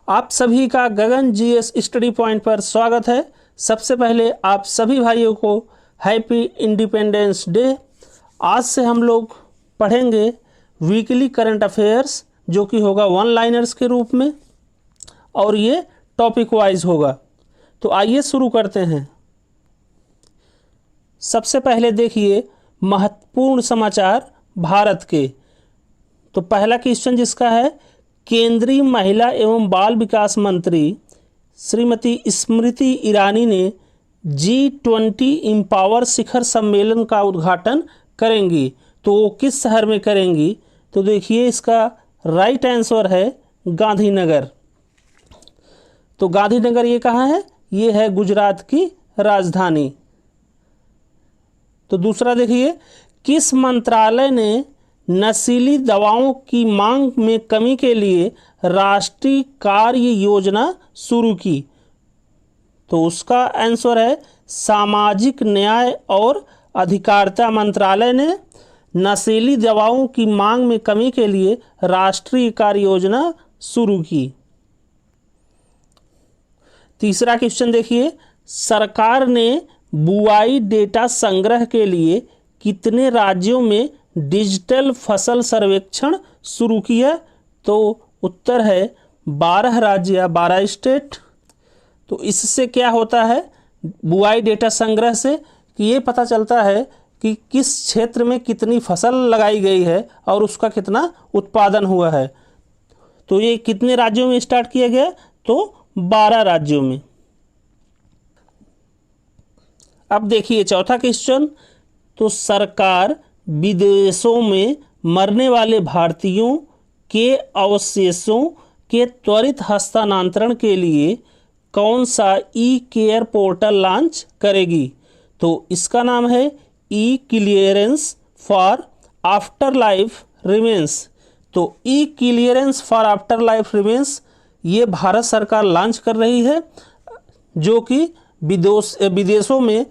आप सभी का गगन जीएस स्टडी पॉइंट पर स्वागत है। सबसे पहले आप सभी भाइयों को हैप्पी इंडिपेंडेंस डे। आज से हम लोग पढ़ेंगे वीकली करंट अफेयर्स, जो कि होगा वन लाइनर्स के रूप में, और ये टॉपिक वाइज होगा। तो आइए शुरू करते हैं। सबसे पहले देखिए महत्वपूर्ण समाचार भारत के। तो पहला क्वेश्चन जिसका है, केंद्रीय महिला एवं बाल विकास मंत्री श्रीमती स्मृति ईरानी ने G20 एम्पावर शिखर सम्मेलन का उद्घाटन करेंगी। तो वो किस शहर में करेंगी? तो देखिए इसका राइट आंसर है गांधीनगर। तो गांधीनगर ये कहाँ है? ये है गुजरात की राजधानी। तो दूसरा देखिए, किस मंत्रालय ने नशीली दवाओं की मांग में कमी के लिए राष्ट्रीय कार्य योजना शुरू की? तो उसका आंसर है सामाजिक न्याय और अधिकारिता मंत्रालय ने नशीली दवाओं की मांग में कमी के लिए राष्ट्रीय कार्य योजना शुरू की। तीसरा क्वेश्चन देखिए, सरकार ने बुआई डेटा संग्रह के लिए कितने राज्यों में डिजिटल फसल सर्वेक्षण शुरू किया? तो उत्तर है 12 राज्य या 12 स्टेट। तो इससे क्या होता है, बुआई डेटा संग्रह से कि ये पता चलता है कि किस क्षेत्र में कितनी फसल लगाई गई है और उसका कितना उत्पादन हुआ है। तो ये कितने राज्यों में स्टार्ट किया गया? तो 12 राज्यों में। अब देखिए चौथा क्वेश्चन, तो सरकार विदेशों में मरने वाले भारतीयों के अवशेषों के त्वरित हस्तांतरण के लिए कौन सा ई केयर पोर्टल लॉन्च करेगी? तो इसका नाम है e clearance for after life remains. तो e clearance for after life remains ये भारत सरकार लॉन्च कर रही है, जो कि विदेशों में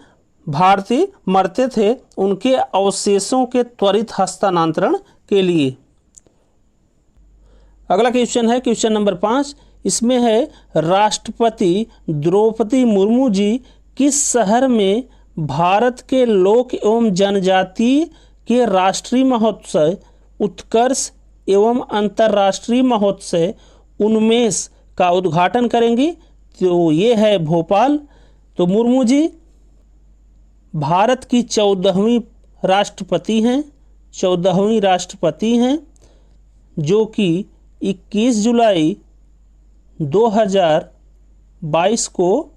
भारतीय मरते थे उनके अवशेषों के त्वरित हस्तांतरण के लिए। अगला क्वेश्चन है क्वेश्चन नंबर 5। इसमें है, राष्ट्रपति द्रौपदी मुर्मू जी किस शहर में भारत के लोक एवं जनजाति के राष्ट्रीय महोत्सव उत्कर्ष एवं अंतर्राष्ट्रीय महोत्सव उन्मेष का उद्घाटन करेंगी? तो ये है भोपाल। तो मुर्मू जी भारत की 14वीं राष्ट्रपति हैं, 14वीं राष्ट्रपति हैं, जो कि 21 जुलाई 2022 को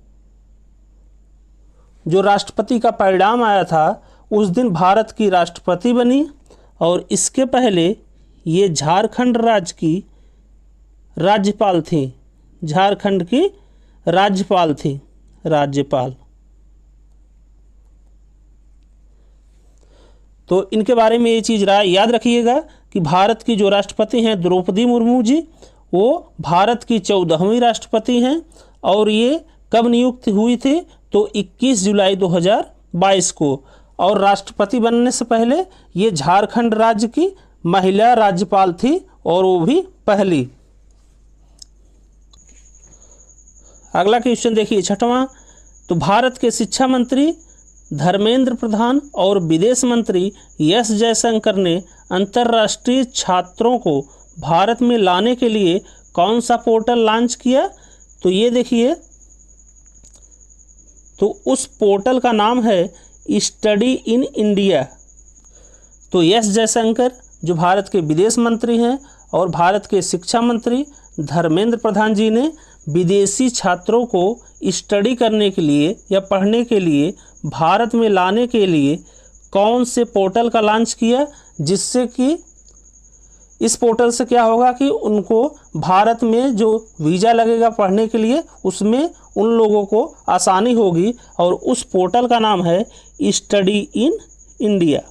जो राष्ट्रपति का परिणाम आया था उस दिन भारत की राष्ट्रपति बनी। और इसके पहले ये झारखंड राज्य की राज्यपाल थी, झारखंड की राज्यपाल थी, राज्यपाल। तो इनके बारे में ये चीज़ याद रखिएगा कि भारत की जो राष्ट्रपति हैं द्रौपदी मुर्मू जी, वो भारत की 14वीं राष्ट्रपति हैं। और ये कब नियुक्त हुई थी? तो 21 जुलाई 2022 को। और राष्ट्रपति बनने से पहले ये झारखंड राज्य की महिला राज्यपाल थी, और वो भी पहली। अगला क्वेश्चन देखिए छठवां। तो भारत के शिक्षा मंत्री धर्मेंद्र प्रधान और विदेश मंत्री एस जयशंकर ने अंतर्राष्ट्रीय छात्रों को भारत में लाने के लिए कौन सा पोर्टल लॉन्च किया? तो ये देखिए, तो उस पोर्टल का नाम है स्टडी इन इंडिया। तो एस जयशंकर जो भारत के विदेश मंत्री हैं और भारत के शिक्षा मंत्री धर्मेंद्र प्रधान जी ने विदेशी छात्रों को स्टडी करने के लिए या पढ़ने के लिए भारत में लाने के लिए कौन से पोर्टल का लॉन्च किया, जिससे कि इस पोर्टल से क्या होगा कि उनको भारत में जो वीज़ा लगेगा पढ़ने के लिए उसमें उन लोगों को आसानी होगी। और उस पोर्टल का नाम है स्टडी इन इंडिया।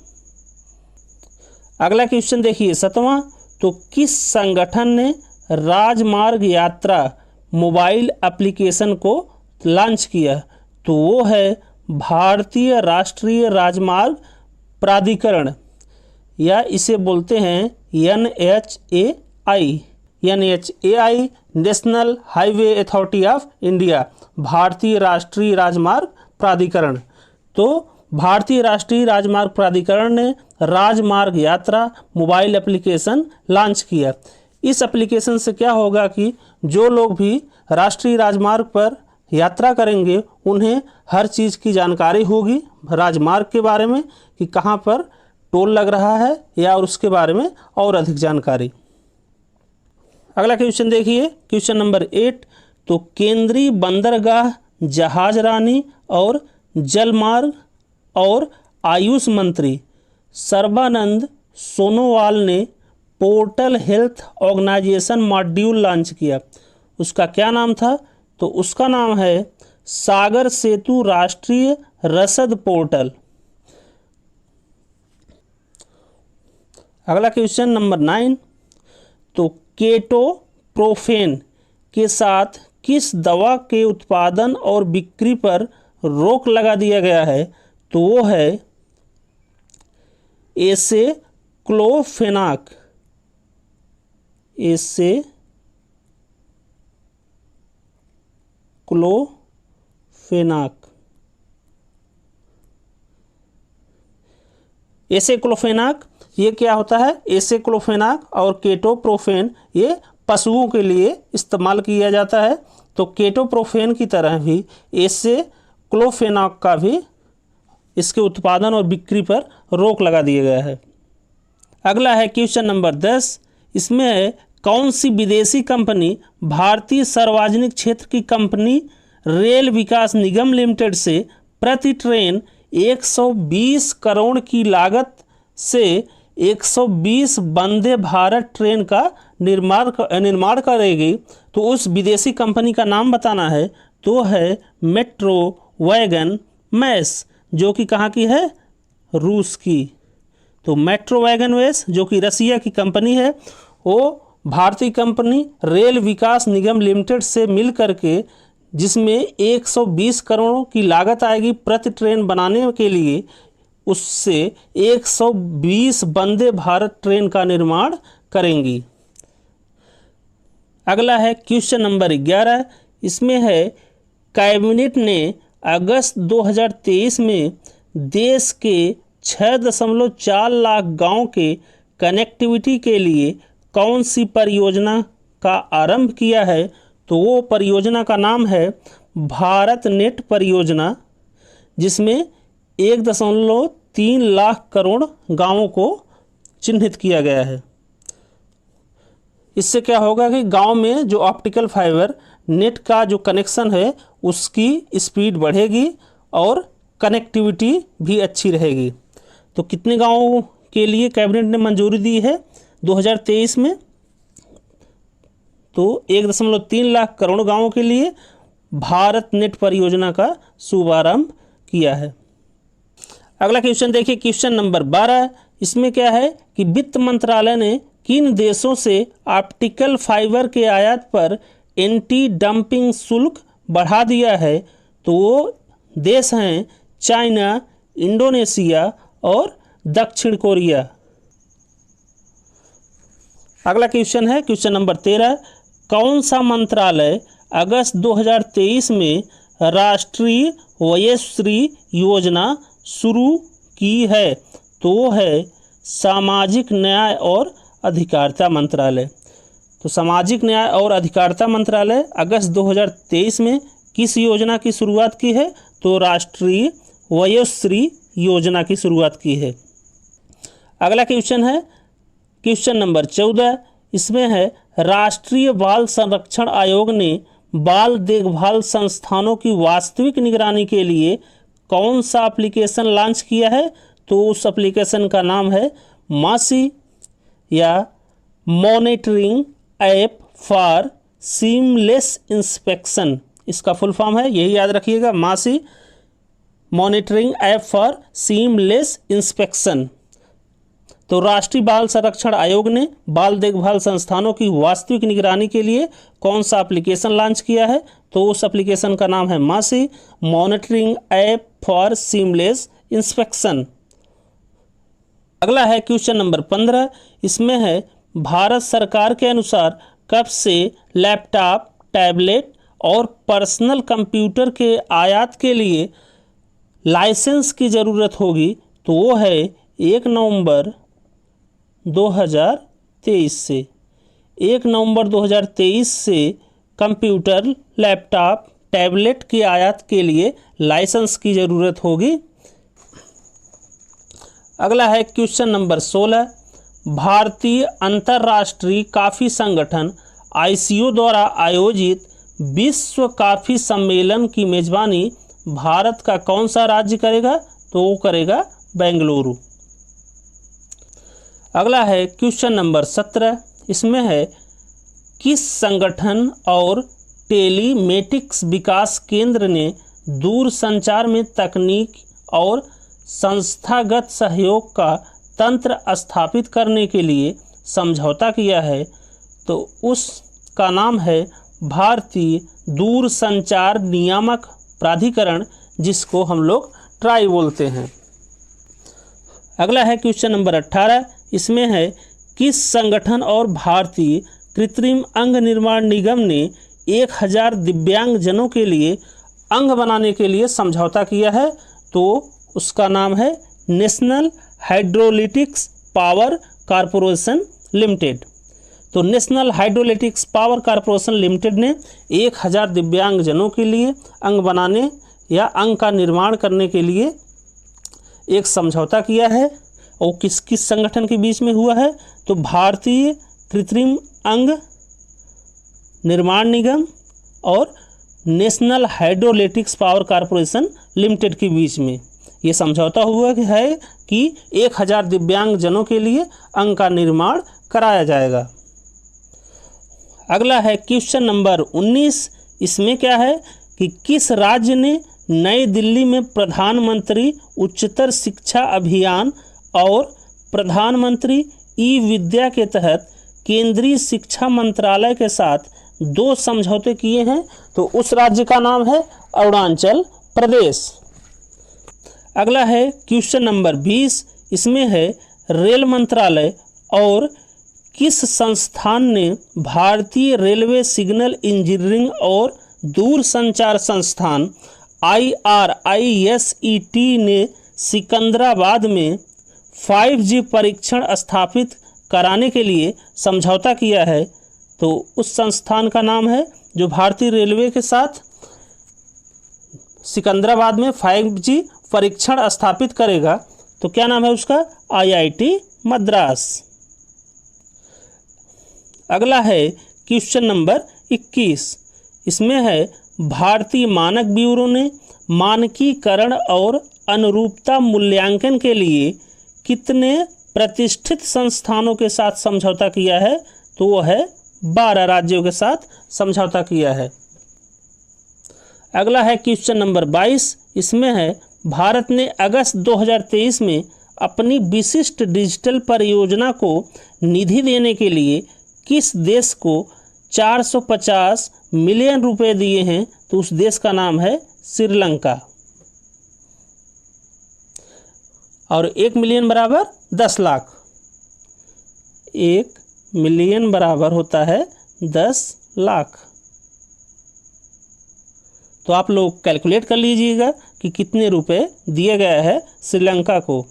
अगला क्वेश्चन देखिए 7वां। तो किस संगठन ने राजमार्ग यात्रा मोबाइल एप्लीकेशन को लॉन्च किया? तो वो है भारतीय राष्ट्रीय राजमार्ग प्राधिकरण, या इसे बोलते हैं NHAI। NHAI national highway authority of India, भारतीय राष्ट्रीय राजमार्ग प्राधिकरण। तो भारतीय राष्ट्रीय राजमार्ग प्राधिकरण ने राजमार्ग यात्रा मोबाइल एप्लीकेशन लॉन्च किया। इस एप्लीकेशन से क्या होगा कि जो लोग भी राष्ट्रीय राजमार्ग पर यात्रा करेंगे उन्हें हर चीज़ की जानकारी होगी राजमार्ग के बारे में कि कहाँ पर टोल लग रहा है या और उसके बारे में और अधिक जानकारी। अगला क्वेश्चन देखिए, क्वेश्चन नंबर 8। तो केंद्रीय बंदरगाह, जहाजरानी और जलमार्ग और आयुष मंत्री सर्बानंद सोनोवाल ने portal health organisation module launch किया। उसका क्या नाम था? तो उसका नाम है सागर सेतु राष्ट्रीय रसद पोर्टल। अगला क्वेश्चन नंबर 9। तो केटोप्रोफेन के साथ किस दवा के उत्पादन और बिक्री पर रोक लगा दिया गया है? तो वो है एसेक्लोफेनाक। एसेक्लोफेनाक ये क्या होता है? एसेक्लोफेनाक और केटोप्रोफेन ये पशुओं के लिए इस्तेमाल किया जाता है। तो केटोप्रोफेन की तरह भी एसेक्लोफेनाक का भी इसके उत्पादन और बिक्री पर रोक लगा दिया गया है। अगला है क्वेश्चन नंबर 10। इसमें है कौन सी विदेशी कंपनी भारतीय सार्वजनिक क्षेत्र की कंपनी रेल विकास निगम लिमिटेड से प्रति ट्रेन 120 करोड़ की लागत से 120 वंदे भारत ट्रेन का निर्माण करेगी? तो उस विदेशी कंपनी का नाम बताना है। तो है मेट्रो वैगन मैस, जो कि कहाँ की है? रूस की। तो मेट्रो वैगन मैस जो कि रसिया की कंपनी है, वो भारतीय कंपनी रेल विकास निगम लिमिटेड से मिल करके जिसमें 120 करोड़ की लागत आएगी प्रति ट्रेन बनाने के लिए, उससे 120 वंदे भारत ट्रेन का निर्माण करेंगी। अगला है क्वेश्चन नंबर 11। इसमें है कैबिनेट ने अगस्त 2023 में देश के 6.4 लाख गांव के कनेक्टिविटी के लिए कौन सी परियोजना का आरंभ किया है? तो वो परियोजना का नाम है भारत नेट परियोजना, जिसमें 1.3 लाख करोड़ गांवों को चिन्हित किया गया है। इससे क्या होगा कि गांव में जो ऑप्टिकल फाइबर नेट का जो कनेक्शन है उसकी स्पीड बढ़ेगी और कनेक्टिविटी भी अच्छी रहेगी। तो कितने गांवों के लिए कैबिनेट ने मंजूरी दी है 2023 में? तो 1.3 लाख करोड़ गांवों के लिए भारत नेट परियोजना का शुभारंभ किया है। अगला क्वेश्चन देखिए, क्वेश्चन नंबर 12। इसमें क्या है कि वित्त मंत्रालय ने किन देशों से ऑप्टिकल फाइबर के आयात पर एंटी डंपिंग शुल्क बढ़ा दिया है? तो वो देश हैं चाइना, इंडोनेशिया और दक्षिण कोरिया। अगला क्वेश्चन है क्वेश्चन नंबर 13। कौन सा मंत्रालय अगस्त 2023 में राष्ट्रीय वयोश्री योजना शुरू की है? तो वो है सामाजिक न्याय और अधिकारिता मंत्रालय। तो सामाजिक न्याय और अधिकारिता मंत्रालय अगस्त 2023 में किस योजना की शुरुआत की है? तो राष्ट्रीय वयोश्री योजना की शुरुआत की है। अगला क्वेश्चन है क्वेश्चन नंबर 14। इसमें है राष्ट्रीय बाल संरक्षण आयोग ने बाल देखभाल संस्थानों की वास्तविक निगरानी के लिए कौन सा एप्लीकेशन लॉन्च किया है? तो उस एप्लीकेशन का नाम है मासी या monitoring app for seamless inspection. इसका फुल फॉर्म है, यही याद रखिएगा, मासी monitoring app for seamless inspection. तो राष्ट्रीय बाल संरक्षण आयोग ने बाल देखभाल संस्थानों की वास्तविक निगरानी के लिए कौन सा एप्लीकेशन लॉन्च किया है? तो उस एप्लीकेशन का नाम है मासी monitoring app for seamless inspection. अगला है क्वेश्चन नंबर 15। इसमें है भारत सरकार के अनुसार कब से लैपटॉप, टैबलेट और पर्सनल कंप्यूटर के आयात के लिए लाइसेंस की ज़रूरत होगी? तो वो है 1 नवंबर 2023 से। 1 नवंबर 2023 से कंप्यूटर, लैपटॉप, टैबलेट की आयात के लिए लाइसेंस की ज़रूरत होगी। अगला है क्वेश्चन नंबर 16। भारतीय अंतर्राष्ट्रीय कॉफ़ी संगठन ICO द्वारा आयोजित विश्व कॉफ़ी सम्मेलन की मेज़बानी भारत का कौन सा राज्य करेगा? तो वो करेगा बेंगलुरु। अगला है क्वेश्चन नंबर 17। इसमें है किस संगठन और टेलीमेटिक्स विकास केंद्र ने दूर संचार में तकनीक और संस्थागत सहयोग का तंत्र स्थापित करने के लिए समझौता किया है? तो उसका नाम है भारतीय दूरसंचार नियामक प्राधिकरण, जिसको हम लोग ट्राई बोलते हैं। अगला है क्वेश्चन नंबर 18। इसमें है किस संगठन और भारतीय कृत्रिम अंग निर्माण निगम ने 1000 दिव्यांग जनों के लिए अंग बनाने के लिए समझौता किया है? तो उसका नाम है नेशनल हाइड्रोलिटिक्स पावर कॉरपोरेशन लिमिटेड। तो नेशनल हाइड्रोलिटिक्स पावर कॉरपोरेशन लिमिटेड ने 1000 दिव्यांग जनों के लिए अंग बनाने या अंग का निर्माण करने के लिए एक समझौता किया है। और किस किस संगठन के बीच में हुआ है? तो भारतीय कृत्रिम अंग निर्माण निगम और नेशनल हाइड्रोलिटिक्स पावर कॉरपोरेशन लिमिटेड के बीच में ये समझौता हुआ है कि 1000 दिव्यांग जनों के लिए अंग का निर्माण कराया जाएगा। अगला है क्वेश्चन नंबर 19। इसमें क्या है कि किस राज्य ने नई दिल्ली में प्रधानमंत्री उच्चतर शिक्षा अभियान और प्रधानमंत्री ई-विद्या के तहत केंद्रीय शिक्षा मंत्रालय के साथ 2 समझौते किए हैं? तो उस राज्य का नाम है अरुणाचल प्रदेश। अगला है क्वेश्चन नंबर 20। इसमें है रेल मंत्रालय और किस संस्थान ने भारतीय रेलवे सिग्नल इंजीनियरिंग और दूरसंचार संस्थान IRISET ने सिकंदराबाद में 5G परीक्षण स्थापित कराने के लिए समझौता किया है? तो उस संस्थान का नाम है जो भारतीय रेलवे के साथ सिकंदराबाद में 5G परीक्षण स्थापित करेगा। तो क्या नाम है उसका? IIT मद्रास। अगला है क्वेश्चन नंबर 21। इसमें है भारतीय मानक ब्यूरो ने मानकीकरण और अनुरूपता मूल्यांकन के लिए कितने प्रतिष्ठित संस्थानों के साथ समझौता किया है? तो वो है 12 राज्यों के साथ समझौता किया है। अगला है क्वेश्चन नंबर 22। इसमें है भारत ने अगस्त 2023 में अपनी विशिष्ट डिजिटल परियोजना को निधि देने के लिए किस देश को 450 मिलियन रुपए दिए हैं? तो उस देश का नाम है श्रीलंका। और 1 मिलियन बराबर 10 लाख। 1 मिलियन बराबर होता है 10 लाख। तो आप लोग कैलकुलेट कर लीजिएगा कि कितने रुपए दिए गए हैं श्रीलंका को।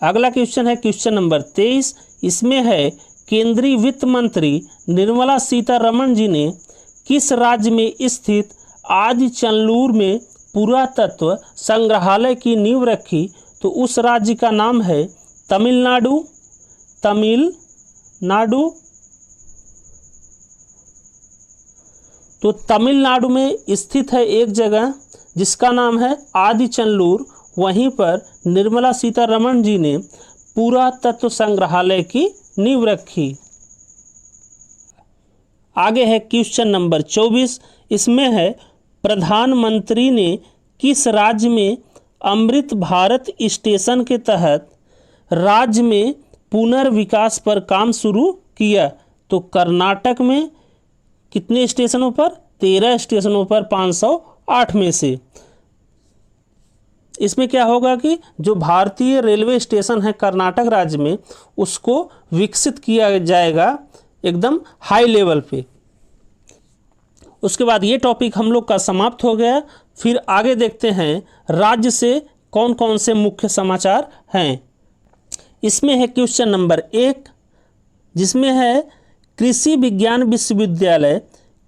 अगला क्वेश्चन है क्वेश्चन नंबर 23। इसमें है केंद्रीय वित्त मंत्री निर्मला सीतारमण जी ने किस राज्य में स्थित आदि चंदलूर में पुरातत्व संग्रहालय की नींव रखी? तो उस राज्य का नाम है तमिलनाडु। तो तमिलनाडु में स्थित है एक जगह जिसका नाम है आदि चंदलूर। वहीं पर निर्मला सीतारमण जी ने पुरातत्व संग्रहालय की नींव रखी। आगे है क्वेश्चन नंबर 24। इसमें है प्रधानमंत्री ने किस राज्य में अमृत भारत स्टेशन के तहत राज्य में पुनर्विकास पर काम शुरू किया? तो कर्नाटक में कितने स्टेशनों पर? 13 स्टेशनों पर 508 में से। इसमें क्या होगा कि जो भारतीय रेलवे स्टेशन है कर्नाटक राज्य में, उसको विकसित किया जाएगा एकदम हाई लेवल पे। उसके बाद ये टॉपिक हम लोग का समाप्त हो गया। फिर आगे देखते हैं राज्य से कौन कौन से मुख्य समाचार हैं। इसमें है क्वेश्चन नंबर 1, जिसमें है कृषि विज्ञान विश्वविद्यालय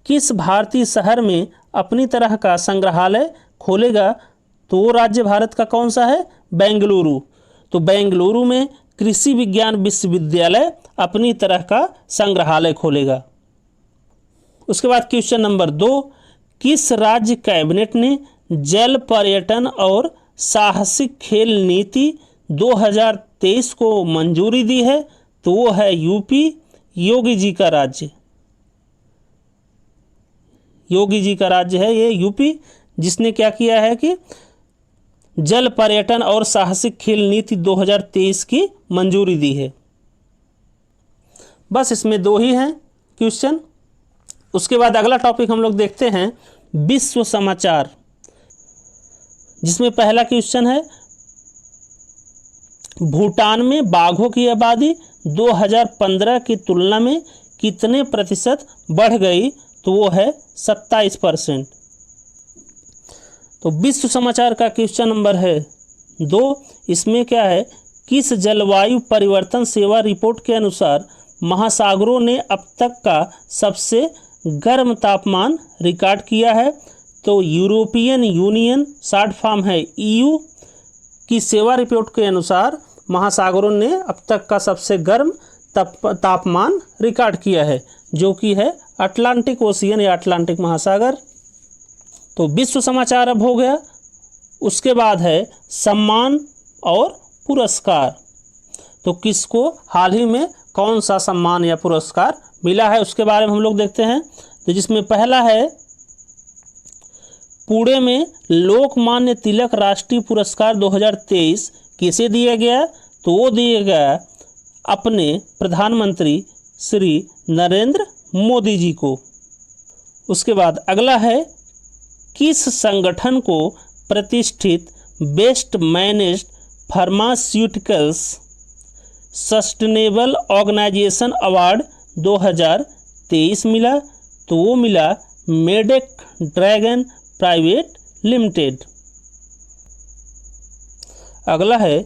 किस भारतीय शहर में अपनी तरह का संग्रहालय खोलेगा? तो वो राज्य भारत का कौन सा है? बेंगलुरु। तो बेंगलुरु में कृषि विज्ञान विश्वविद्यालय अपनी तरह का संग्रहालय खोलेगा। उसके बाद क्वेश्चन नंबर 2, किस राज्य कैबिनेट ने जल पर्यटन और साहसिक खेल नीति 2023 को मंजूरी दी है? तो वो है यूपी, योगी जी का राज्य। योगी जी का राज्य है ये यूपी, जिसने क्या किया है कि जल पर्यटन और साहसिक खेल नीति 2023 की मंजूरी दी है। बस इसमें 2 ही हैं क्वेश्चन। उसके बाद अगला टॉपिक हम लोग देखते हैं विश्व समाचार, जिसमें पहला क्वेश्चन है भूटान में बाघों की आबादी 2015 की तुलना में कितने प्रतिशत बढ़ गई? तो वो है 27%। तो विश्व समाचार का क्वेश्चन नंबर है 2, इसमें क्या है, किस जलवायु परिवर्तन सेवा रिपोर्ट के अनुसार महासागरों ने अब तक का सबसे गर्म तापमान रिकॉर्ड किया है? तो यूरोपियन यूनियन, शॉर्ट फॉर्म है EU, की सेवा रिपोर्ट के अनुसार महासागरों ने अब तक का सबसे गर्म तापमान रिकॉर्ड किया है, जो कि है अटलांटिक ओशियन या अटलांटिक महासागर। तो विश्व समाचार अब हो गया। उसके बाद है सम्मान और पुरस्कार। तो किसको हाल ही में कौन सा सम्मान या पुरस्कार मिला है, उसके बारे में हम लोग देखते हैं। तो जिसमें पहला है पुणे में लोकमान्य तिलक राष्ट्रीय पुरस्कार 2023 किसे दिया गया? तो वो दिया गया अपने प्रधानमंत्री श्री नरेंद्र मोदी जी को। उसके बाद अगला है किस संगठन को प्रतिष्ठित best managed pharmaceuticals sustainable organisation award 2023 मिला? तो वो मिला मेडेक ड्रैगन प्राइवेट लिमिटेड। अगला है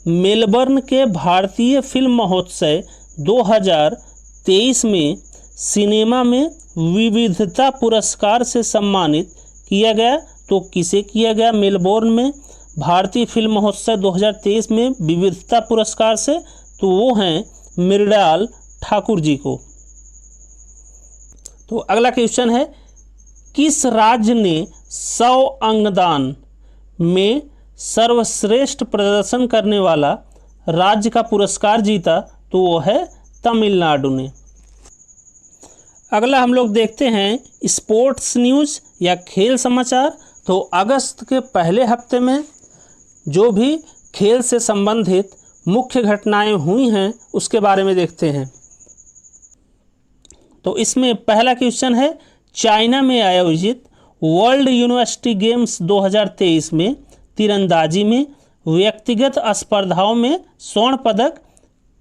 मेलबर्न के भारतीय फिल्म महोत्सव 2023 में सिनेमा में विविधता पुरस्कार से सम्मानित किया गया। तो किसे किया गया मेलबोर्न में भारतीय फिल्म महोत्सव 2023 में विविधता पुरस्कार से? तो वो हैं मृणाल ठाकुर जी को। तो अगला क्वेश्चन है किस राज्य ने 100 अंगदान में सर्वश्रेष्ठ प्रदर्शन करने वाला राज्य का पुरस्कार जीता? तो वो है तमिलनाडु ने। अगला हम लोग देखते हैं स्पोर्ट्स न्यूज़ या खेल समाचार। तो अगस्त के पहले हफ्ते में जो भी खेल से संबंधित मुख्य घटनाएं हुई हैं उसके बारे में देखते हैं। तो इसमें पहला क्वेश्चन है चाइना में आयोजित वर्ल्ड यूनिवर्सिटी गेम्स 2023 में तीरंदाजी में व्यक्तिगत स्पर्धाओं में स्वर्ण पदक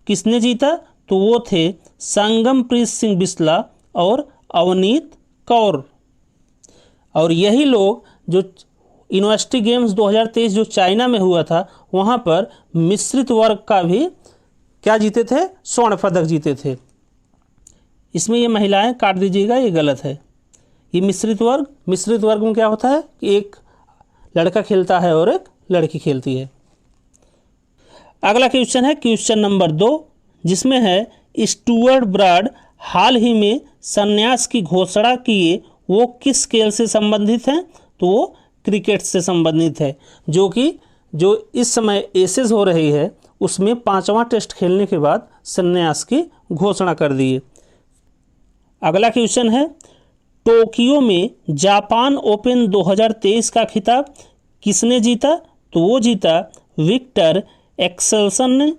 किसने जीता? तो वो थे संगमप्रीत सिंह बिस्ला और अवनीत कौर। और यही लोग जो यूनिवर्सिटी गेम्स 2023 जो चाइना में हुआ था वहाँ पर मिश्रित वर्ग का भी क्या जीते थे? स्वर्ण पदक जीते थे। इसमें ये महिलाएं काट दीजिएगा, ये गलत है। ये मिश्रित वर्ग में क्या होता है कि एक लड़का खेलता है और एक लड़की खेलती है। अगला क्वेश्चन है क्वेश्चन नंबर 2, जिसमें है स्टुअर्ट ब्रॉड हाल ही में संन्यास की घोषणा किए वो किस खेल से संबंधित हैं? तो वो क्रिकेट से संबंधित है, जो इस समय एसेज हो रही है उसमें 5वां टेस्ट खेलने के बाद संन्यास की घोषणा कर दी है। अगला क्वेश्चन है टोक्यो में जापान ओपन 2023 का खिताब किसने जीता? तो वो जीता विक्टर एक्सेल्सन ने।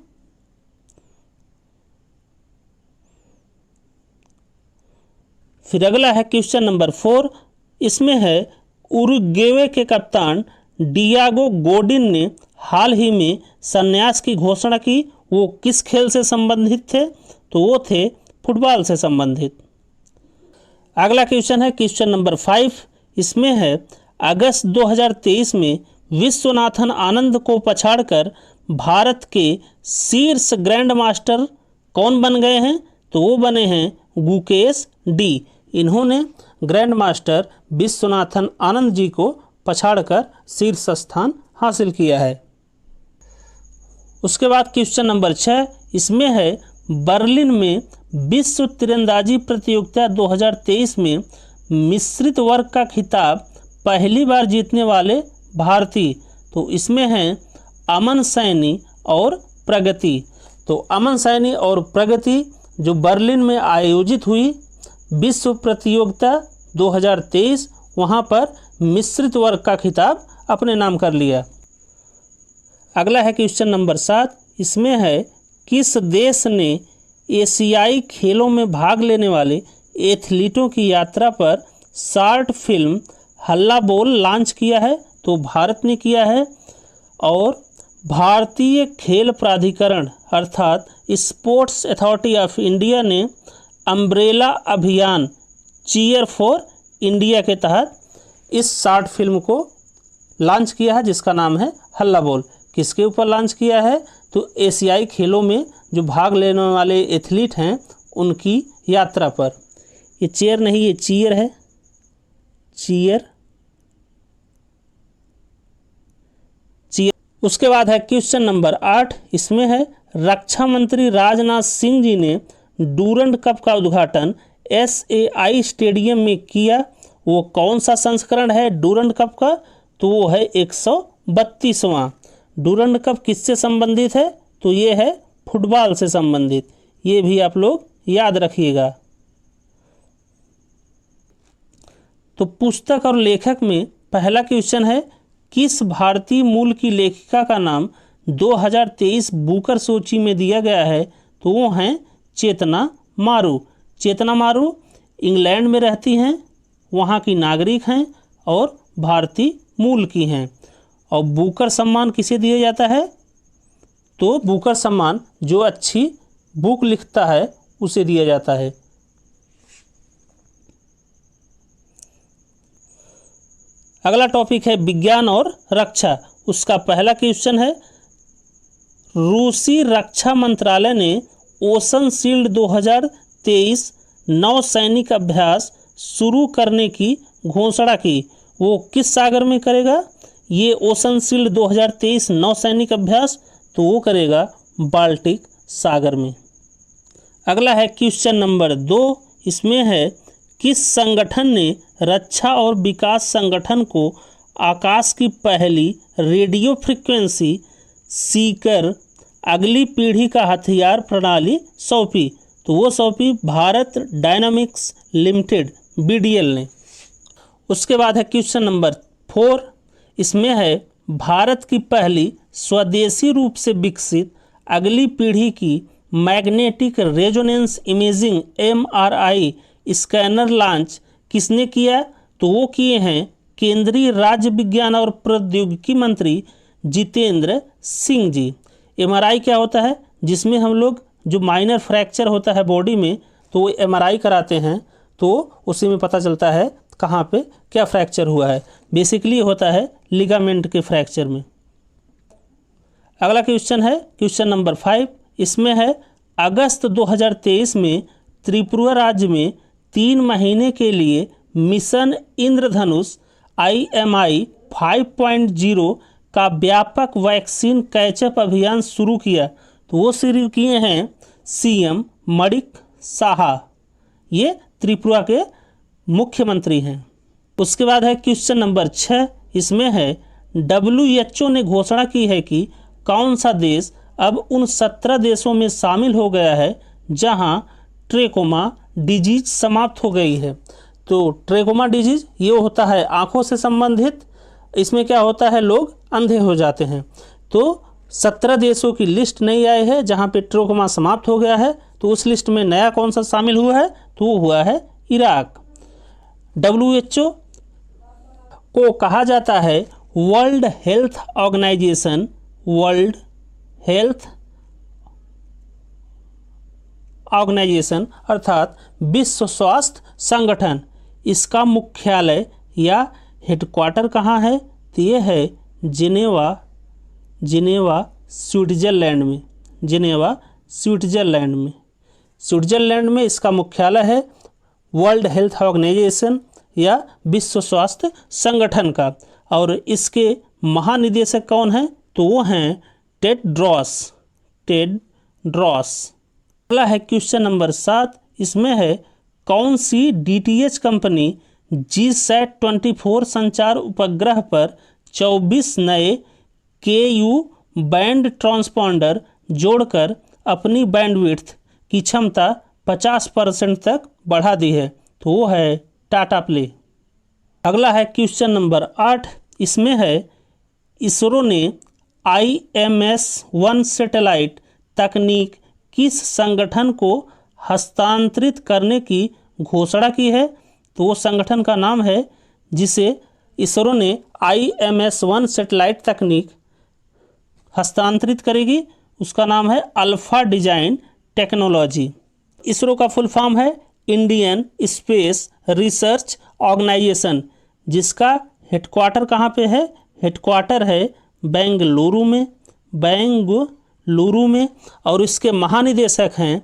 फिर अगला है क्वेश्चन नंबर 4, इसमें है उरुग्वे के कप्तान डियागो गोडिन ने हाल ही में संन्यास की घोषणा की, वो किस खेल से संबंधित थे? तो वो थे फुटबॉल से संबंधित। अगला क्वेश्चन है क्वेश्चन नंबर 5। इसमें है अगस्त 2023 में विश्वनाथन आनंद को पछाड़कर भारत के शीर्ष ग्रैंड मास्टर कौन बन गए हैं? तो वो बने हैं गुकेश डी। इन्होंने ग्रैंड मास्टर विश्वनाथन आनंद जी को पछाड़कर शीर्ष स्थान हासिल किया है। उसके बाद क्वेश्चन नंबर 6। इसमें है बर्लिन में विश्व तीरंदाजी प्रतियोगिता 2023 में मिश्रित वर्ग का खिताब पहली बार जीतने वाले भारतीय। तो इसमें हैं अमन सैनी और प्रगति। तो अमन सैनी और प्रगति जो बर्लिन में आयोजित हुई विश्व प्रतियोगिता 2023, वहाँ पर मिश्रित वर्ग का खिताब अपने नाम कर लिया। अगला है क्वेश्चन नंबर 7। इसमें है किस देश ने एशियाई खेलों में भाग लेने वाले एथलीटों की यात्रा पर शॉर्ट फिल्म हल्ला बोल लॉन्च किया है? तो भारत ने किया है। और भारतीय खेल प्राधिकरण अर्थात स्पोर्ट्स अथॉरिटी ऑफ इंडिया ने अम्ब्रेला अभियान चीयर फॉर इंडिया के तहत इस शॉर्ट फिल्म को लॉन्च किया है जिसका नाम है हल्ला बोल। किसके ऊपर लॉन्च किया है? तो एशियाई खेलों में जो भाग लेने वाले एथलीट हैं उनकी यात्रा पर। ये चेयर नहीं, ये चीयर है, चीयर। उसके बाद है क्वेश्चन नंबर 8। इसमें है रक्षा मंत्री राजनाथ सिंह जी ने डूरंड कप का उद्घाटन SAI स्टेडियम में किया। वो कौन सा संस्करण है डूरंड कप का? तो वो है 132वां। डूरंड कप किससे संबंधित है? तो ये है फुटबॉल से संबंधित। ये भी आप लोग याद रखिएगा। तो पुस्तक और लेखक में पहला क्वेश्चन है किस भारतीय मूल की लेखिका का नाम 2023 बुकर सूची में दिया गया है? तो वो हैं चेतना मारू। चेतना मारू इंग्लैंड में रहती हैं, वहाँ की नागरिक हैं और भारतीय मूल की हैं। और बुकर सम्मान किसे दिया जाता है? तो बुकर सम्मान जो अच्छी बुक लिखता है उसे दिया जाता है। अगला टॉपिक है विज्ञान और रक्षा। उसका पहला क्वेश्चन है रूसी रक्षा मंत्रालय ने ओशन शील्ड 2023 नौसैनिक अभ्यास शुरू करने की घोषणा की। वो किस सागर में करेगा ये ओशन शील्ड 2023 नौसैनिक अभ्यास? तो वो करेगा बाल्टिक सागर में। अगला है क्वेश्चन नंबर 2। इसमें है किस संगठन ने रक्षा और विकास संगठन को आकाश की पहली रेडियो फ्रीक्वेंसी सीकर अगली पीढ़ी का हथियार प्रणाली सौंपी? तो वो सौंपी भारत डायनामिक्स लिमिटेड BDL ने। उसके बाद है क्वेश्चन नंबर 4। इसमें है भारत की पहली स्वदेशी रूप से विकसित अगली पीढ़ी की magnetic resonance imaging MRI scanner launch किसने किया? तो वो किए हैं केंद्रीय राज्य विज्ञान और प्रौद्योगिकी मंत्री जितेंद्र सिंह जी। MRI क्या होता है? जिसमें हम लोग जो माइनर फ्रैक्चर होता है बॉडी में तो वो MRI कराते हैं, तो उसी में पता चलता है कहाँ पे क्या फ्रैक्चर हुआ है। बेसिकली होता है लिगामेंट के फ्रैक्चर में। अगला क्वेश्चन है क्वेश्चन नंबर 5। इसमें है अगस्त 2023 में त्रिपुरा राज्य में 3 महीने के लिए मिशन इंद्रधनुष IMI 5.0 का व्यापक वैक्सीन कैचअप अभियान शुरू किया। तो वो शुरू किए हैं CM मणिक साहा। ये त्रिपुरा के मुख्यमंत्री हैं। उसके बाद है क्वेश्चन नंबर 6। इसमें है WHO ने घोषणा की है कि कौन सा देश अब उन 17 देशों में शामिल हो गया है जहां ट्रेकोमा डिजीज समाप्त हो गई है। तो ट्रेकोमा डिजीज ये होता है आँखों से संबंधित। इसमें क्या होता है लोग अंधे हो जाते हैं। तो 17 देशों की लिस्ट नहीं आई है जहां पे ट्रेकोमा समाप्त हो गया है। तो उस लिस्ट में नया कौन सा शामिल हुआ है? तो वो हुआ है इराक। WHO को कहा जाता है वर्ल्ड हेल्थ ऑर्गेनाइजेशन ऑर्गेनाइजेशन अर्थात विश्व स्वास्थ्य संगठन, इसका मुख्यालय या हेडक्वार्टर कहाँ है? तो ये है जिनेवा स्विट्जरलैंड में। जिनेवा स्विट्जरलैंड में इसका मुख्यालय है वर्ल्ड हेल्थ ऑर्गेनाइजेशन या विश्व स्वास्थ्य संगठन का। और इसके महानिदेशक कौन हैं? तो वो हैं टेड्रोस। अगला है क्वेश्चन नंबर 7, इसमें है कौन सी डीटीएच कंपनी GSAT-24 संचार उपग्रह पर 24 नए KU बैंड ट्रांसपॉन्डर जोड़कर अपनी बैंडविड्थ की क्षमता 50% तक बढ़ा दी है? तो वो है टाटा प्ले। अगला है क्वेश्चन नंबर 8, इसमें है इसरो ने IMS-1 सैटेलाइट तकनीक किस संगठन को हस्तांतरित करने की घोषणा की है? तो वो संगठन का नाम है जिसे इसरो ने IMS-1 सैटेलाइट तकनीक हस्तांतरित करेगी, उसका नाम है अल्फा डिजाइन टेक्नोलॉजी। इसरो का फुल फॉर्म है इंडियन स्पेस रिसर्च ऑर्गेनाइजेशन, जिसका हेडक्वार्टर कहाँ पे है? हेडक्वार्टर है बेंगलुरु में। और इसके महानिदेशक हैं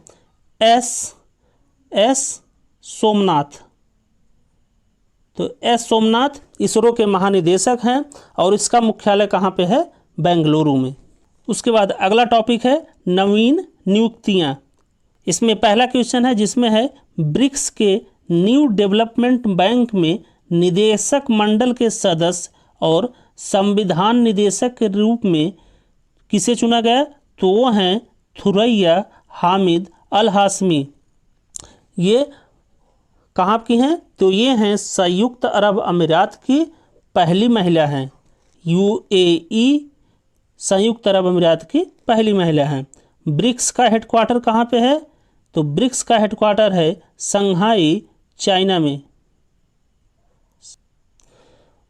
एस सोमनाथ। तो एस सोमनाथ इसरो के महानिदेशक हैं और इसका मुख्यालय कहाँ पे है? बेंगलुरु में। उसके बाद अगला टॉपिक है नवीन नियुक्तियाँ। इसमें पहला क्वेश्चन है जिसमें है ब्रिक्स के न्यू डेवलपमेंट बैंक में निदेशक मंडल के सदस्य और संविधान निदेशक के रूप में किसे चुना गया? तो वो हैं थुरैया हामिद अल हाशमी। ये कहाँ की हैं? तो ये हैं संयुक्त अरब अमीरात की पहली महिला हैं। UAE संयुक्त अरब अमीरात की पहली महिला हैं। ब्रिक्स का हेडक्वार्टर कहाँ पे है? तो ब्रिक्स का हेडक्वार्टर है शंघाई, चाइना में।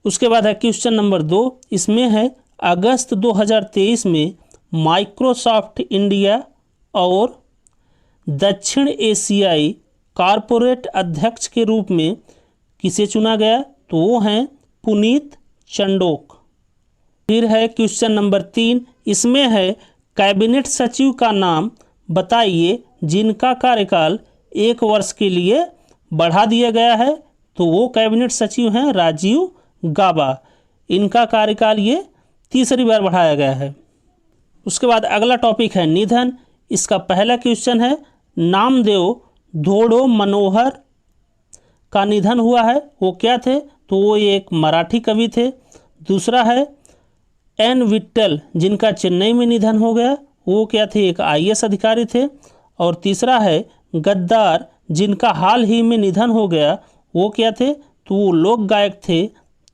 उसके बाद है क्वेश्चन नंबर 2, इसमें है अगस्त 2023 में माइक्रोसॉफ्ट इंडिया और दक्षिण एशियाई कॉरपोरेट अध्यक्ष के रूप में किसे चुना गया? तो वो हैं पुनीत चंडोक। फिर है क्वेश्चन नंबर 3, इसमें है कैबिनेट सचिव का नाम बताइए जिनका कार्यकाल 1 वर्ष के लिए बढ़ा दिया गया है। तो वो कैबिनेट सचिव हैं राजीव गाबा। इनका कार्यकाल ये तीसरी बार बढ़ाया गया है। उसके बाद अगला टॉपिक है निधन। इसका पहला क्वेश्चन है नामदेव धोड़ो मनोहर का निधन हुआ है, वो क्या थे? तो वो एक मराठी कवि थे। दूसरा है एन विट्ठल जिनका चेन्नई में निधन हो गया, वो क्या थे? एक IAS अधिकारी थे। और तीसरा है गद्दार जिनका हाल ही में निधन हो गया, वो क्या थे? तो वो लोक गायक थे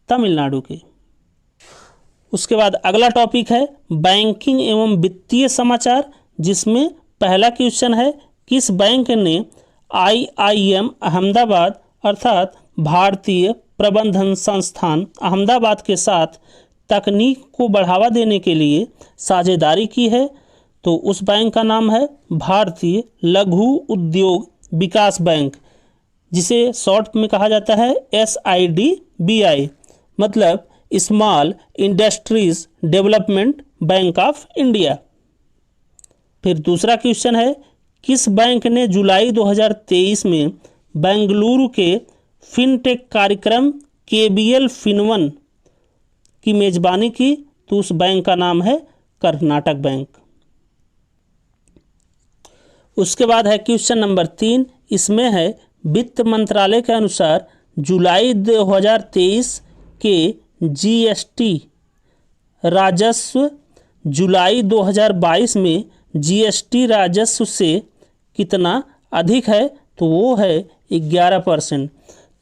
तमिलनाडु के। उसके बाद अगला टॉपिक है बैंकिंग एवं वित्तीय समाचार, जिसमें पहला क्वेश्चन है किस बैंक ने IIM अहमदाबाद अर्थात भारतीय प्रबंधन संस्थान अहमदाबाद के साथ तकनीक को बढ़ावा देने के लिए साझेदारी की है? तो उस बैंक का नाम है भारतीय लघु उद्योग विकास बैंक, जिसे शॉर्ट में कहा जाता है SIDBI, मतलब small industries development bank of India. फिर दूसरा क्वेश्चन है किस बैंक ने जुलाई 2023 में बेंगलुरु के फिनटेक कार्यक्रम KBL FinOne की मेजबानी की? तो उस बैंक का नाम है कर्नाटक बैंक। उसके बाद है क्वेश्चन नंबर 3, इसमें है वित्त मंत्रालय के अनुसार जुलाई 2023 के GST राजस्व जुलाई 2022 में GST राजस्व से कितना अधिक है? तो वो है 11%।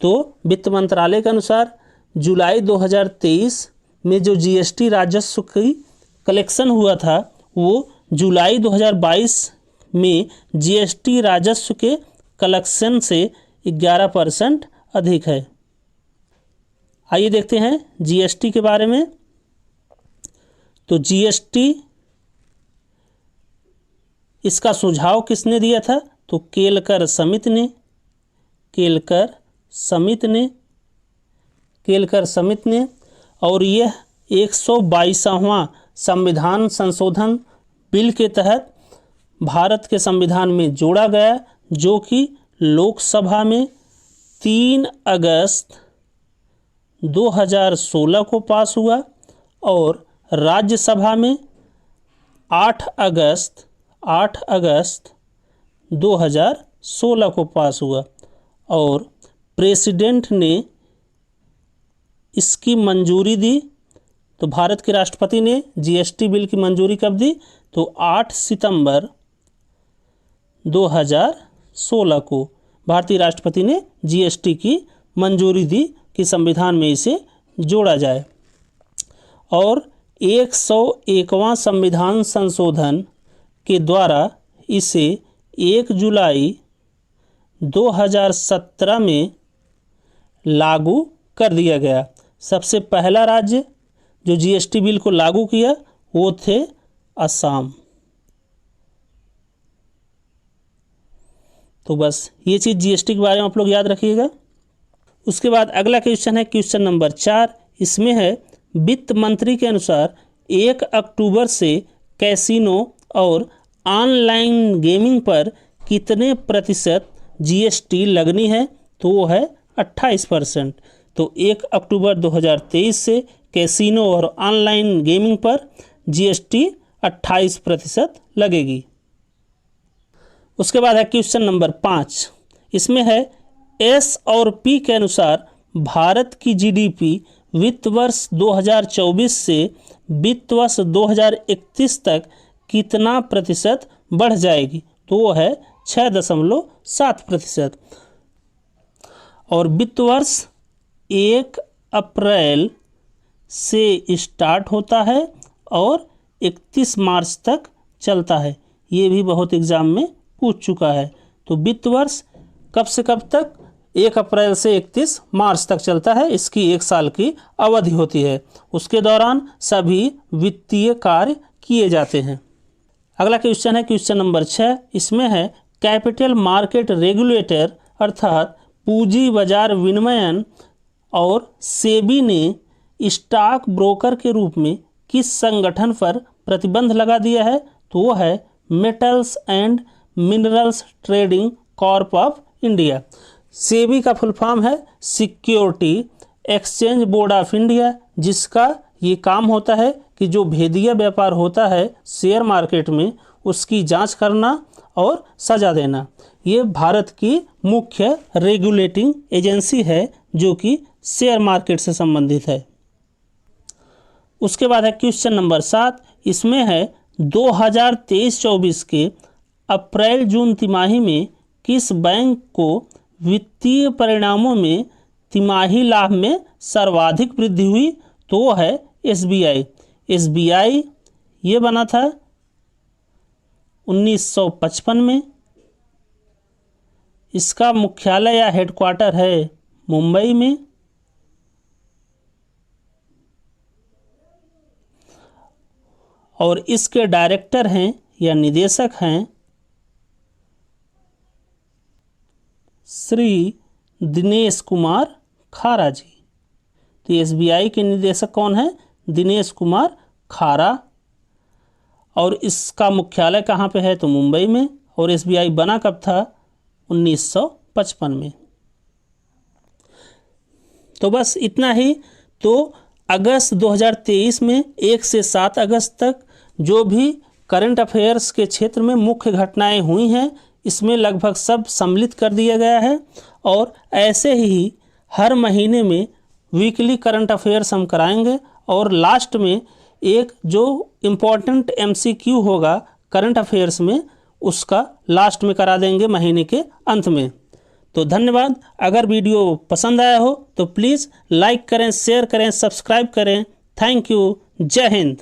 तो वित्त मंत्रालय के अनुसार जुलाई 2023 में जो GST राजस्व की कलेक्शन हुआ था वो जुलाई 2022 में GST राजस्व के कलेक्शन से 11% अधिक है। आइए देखते हैं GST के बारे में। तो GST इसका सुझाव किसने दिया था? तो केलकर समिति ने और यह 122वां संविधान संशोधन बिल के तहत भारत के संविधान में जोड़ा गया, जो कि लोकसभा में 3 अगस्त 2016 को पास हुआ और राज्यसभा में 8 अगस्त 2016 को पास हुआ और प्रेसिडेंट ने इसकी मंजूरी दी। तो भारत के राष्ट्रपति ने जीएसटी बिल की मंजूरी कब दी? तो 8 सितंबर 2016 को भारतीय राष्ट्रपति ने जीएसटी की मंजूरी दी कि संविधान में इसे जोड़ा जाए। और 101वां संविधान संशोधन के द्वारा इसे 1 जुलाई 2017 में लागू कर दिया गया। सबसे पहला राज्य जो जीएसटी बिल को लागू किया वो थे असम। तो बस ये चीज़ जीएसटी के बारे में आप लोग याद रखिएगा। उसके बाद अगला क्वेश्चन है क्वेश्चन नंबर 4। इसमें है वित्त मंत्री के अनुसार 1 अक्टूबर से कैसीनो और ऑनलाइन गेमिंग पर कितने प्रतिशत जीएसटी लगनी है? तो वो है 28%। तो 1 अक्टूबर 2023 से कैसीनो और ऑनलाइन गेमिंग पर जीएसटी 28% लगेगी। उसके बाद है क्वेश्चन नंबर 5। इसमें है एस और पी के अनुसार भारत की जीडीपी वित्त वर्ष 2024 से वित्त वर्ष 2031 तक कितना प्रतिशत बढ़ जाएगी? तो वो है 6.7%। और वित्त वर्ष 1 अप्रैल से स्टार्ट होता है और 31 मार्च तक चलता है। ये भी बहुत एग्जाम में पूछ चुका है। तो वित्त वर्ष कब से कब तक? 1 अप्रैल से 31 मार्च तक चलता है। इसकी 1 साल की अवधि होती है। उसके दौरान सभी वित्तीय कार्य किए जाते हैं। अगला क्वेश्चन है क्वेश्चन नंबर 6। इसमें है कैपिटल मार्केट रेगुलेटर अर्थात पूंजी बाजार विनियमन और सेबी ने स्टॉक ब्रोकर के रूप में किस संगठन पर प्रतिबंध लगा दिया है? तो वो है metals and minerals trading Corp of India. SEBI का फुल फॉर्म है security exchange board of India, जिसका ये काम होता है कि जो भेदिया व्यापार होता है शेयर मार्केट में उसकी जांच करना और सजा देना। ये भारत की मुख्य रेगुलेटिंग एजेंसी है जो कि शेयर मार्केट से संबंधित है। उसके बाद है क्वेश्चन नंबर 7। इसमें है 2023-24 के अप्रैल जून तिमाही में किस बैंक को वित्तीय परिणामों में तिमाही लाभ में सर्वाधिक वृद्धि हुई? तो वो है एसबीआई। एसबीआई ये बना था 1955 में। इसका मुख्यालय या हेडक्वार्टर है मुंबई में। और इसके डायरेक्टर हैं या निदेशक हैं श्री दिनेश कुमार खारा जी। तो एसबीआई के निदेशक कौन है? दिनेश कुमार खारा। और इसका मुख्यालय कहाँ पे है? तो मुंबई में। और एसबीआई बना कब था? 1955 में। तो बस इतना ही। तो अगस्त 2023 में 1 से 7 अगस्त तक जो भी करंट अफेयर्स के क्षेत्र में मुख्य घटनाएं हुई हैं इसमें लगभग सब सम्मिलित कर दिया गया है। और ऐसे ही हर महीने में वीकली करंट अफेयर्स हम कराएंगे और लास्ट में एक जो इम्पोर्टेंट एमसीक्यू होगा करंट अफेयर्स में उसका लास्ट में करा देंगे महीने के अंत में। तो धन्यवाद। अगर वीडियो पसंद आया हो तो प्लीज़ लाइक करें, शेयर करें, सब्सक्राइब करें। Thank you. जय हिंद।